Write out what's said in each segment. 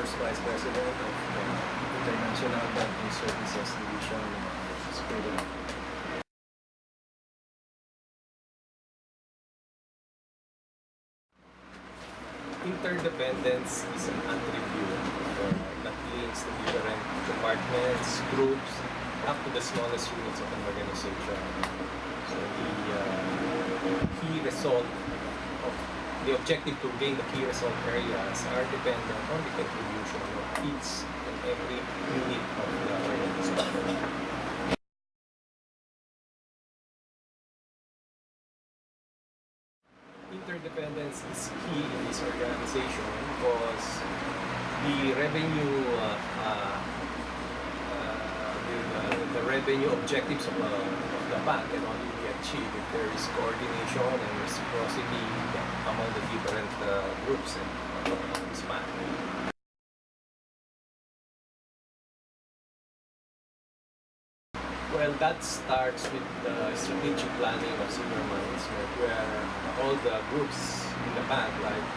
first Vice President of the International Banking Services Division of Sweden. Interdependence is an attribute that links the different departments, groups, up to the smallest units of an organization. So the key result of the objective to gain the key result areas are dependent on the contribution of each and every unit of the organization. Interdependence is key in this organization because the revenue the revenue objectives of the bank can only be achieved if there is coordination and reciprocity among the different groups in this bank. Well, that starts with the strategic planning of senior management, where all the groups in the bank, like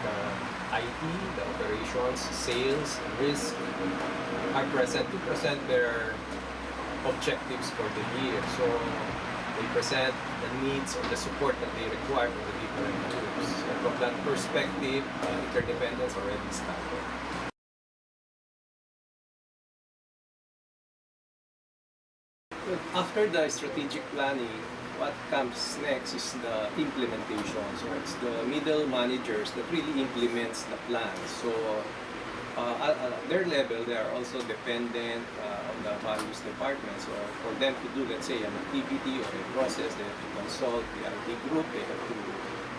IT, the operations, sales, and risk, are present to present their objectives for the year. So they present the needs or the support that they require from the different groups. And from that perspective, interdependence already started. After the strategic planning, what comes next is the implementation. So it's the middle managers that really implements the plan. So at their level, they are also dependent on the various departments. So for them to do, let's say, an activity or a process, they have to consult the IT group. They have to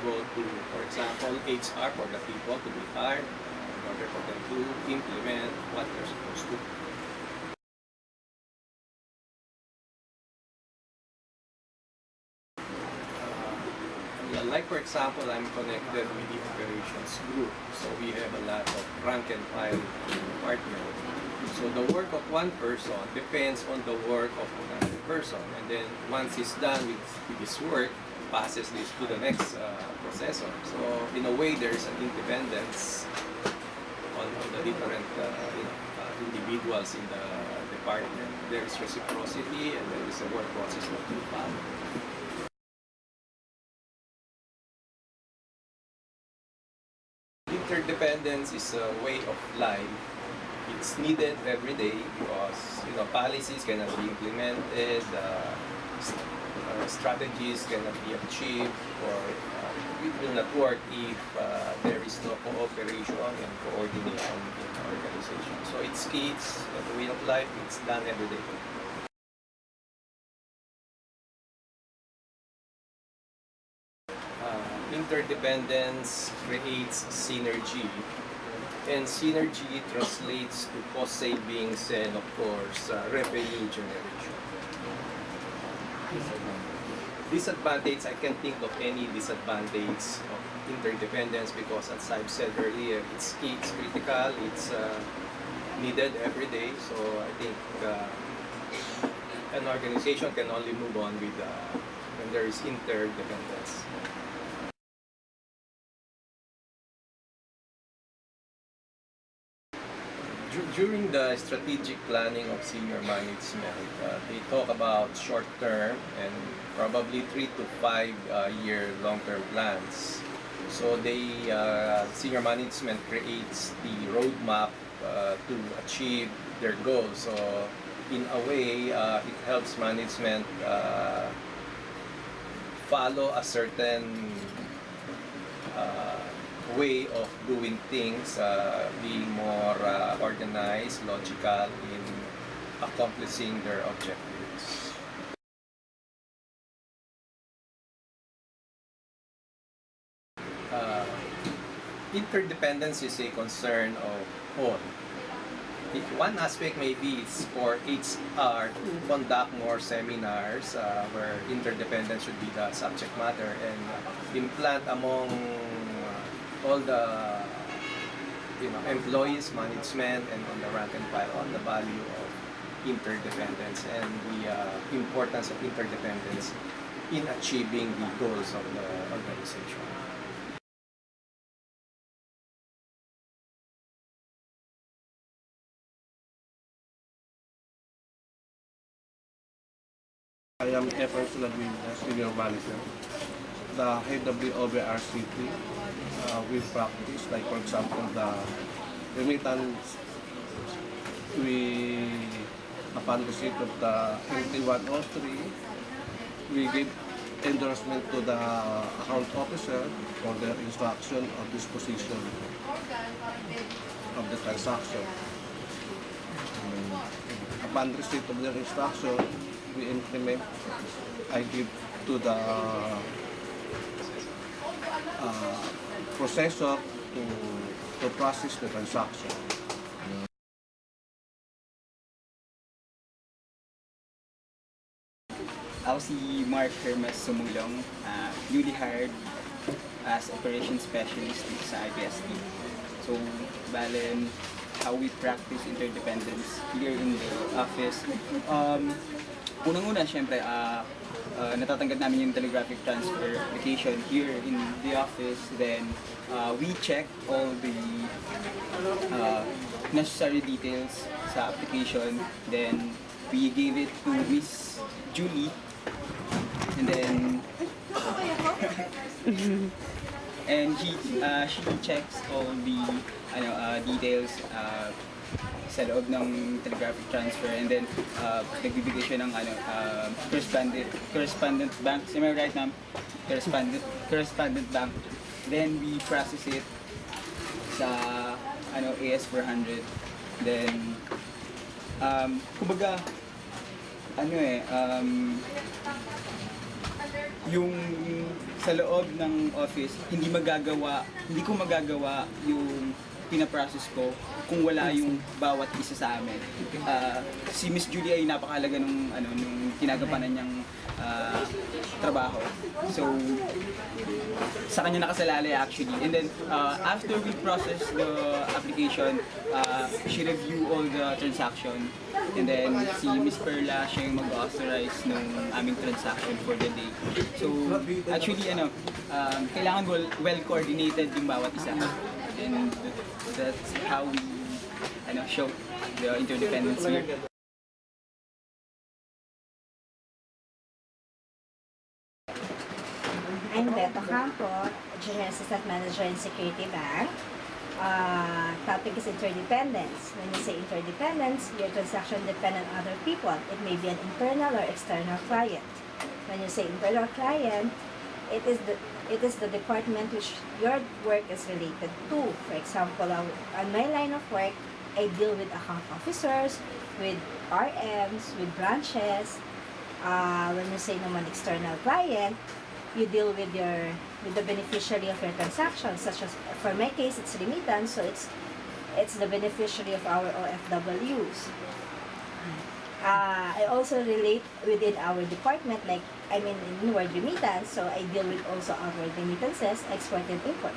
go to, for example, HR for the people to be hired in order for them to implement what they're supposed to do. Like for example, I'm connected with the operations group, so we have a lot of rank and file department. So the work of one person depends on the work of another person, and then once he's done with his work, passes this to the next processor. So in a way, there is an independence on the different individuals in the department. There is reciprocity, and there is a work process that we follow. Interdependence is a way of life. It's needed every day because policies cannot be implemented, strategies cannot be achieved, or it will not work if there is no cooperation and coordination in the organization. So it's key, it's a way of life, it's done every day. Interdependence creates synergy, and synergy translates to cost savings and, of course, revenue generation. Disadvantage, I can't think of any disadvantage of interdependence because, as I've said earlier, it's key, it's critical, it's needed every day. So I think an organization can only move on with when there is interdependence. During the strategic planning of senior management, they talk about short-term and probably 3 to 5 year long-term plans. So senior management creates the roadmap to achieve their goals. So in a way, it helps management follow a certain way of doing things, being more organized, logical in accomplishing their objectives. Interdependence is a concern of all. One aspect maybe is for HR to conduct more seminars where interdependence should be the subject matter and implant among all the employees, management, and on the rank and file on the value of interdependence and the importance of interdependence in achieving the goals of the organization. I am Efren Suladwinas, Senior Manager. The head of the OBRCP, we practice, like for example, the remittance, upon receipt of the MT-103, we give endorsement to the account officer for their instruction or disposition of the transaction. Upon receipt of their instruction, we implement, I give to the processor to process the transaction. Ako si Mark Hermes Sumulong, newly hired as Operations Specialist sa IPST. So, bale, how we practice interdependence here in the office. Unang-una, syempre, natatanggap namin yung telegraphic transfer application here in the office. Then, we check all the necessary details sa application. Then, we gave it to Miss Julie. And then, and she checks all the details sa loob ng telegraphic transfer, and then nagbibigay siya ng correspondent bank. Am I right, ma'am? Correspondent bank. Then we process it sa AS400. Then kumbaga yung sa loob ng office, hindi ko magagawa yung pinaprocess ko kung wala yung bawat isa sa amin. Si Miss Julie ay napakahalaga nung ginagampanan niyang trabaho. So, sa kanya nakasalalay actually. And then, after we process the application, she review all the transaction. And then, si Miss Perla, siya yung mag-authorize ng aming transaction for the day. So, actually, kailangan well-coordinated yung bawat isa. And that's how we show the interdependence here. I'm Beto Campo, General Assistant Manager in Security Bank. Topic is interdependence. When you say interdependence, your transaction depend on other people. It may be an internal or external client. When you say internal client, it is the department which your work is related to. For example, on my line of work, I deal with account officers, with RMs, with branches. When you say naman external client, you deal with the beneficiary of your transaction, such as for my case it's remittance, so it's the beneficiary of our OFWs. I also relate within our department, like in word remittance, so I deal with also our remittances, export and import.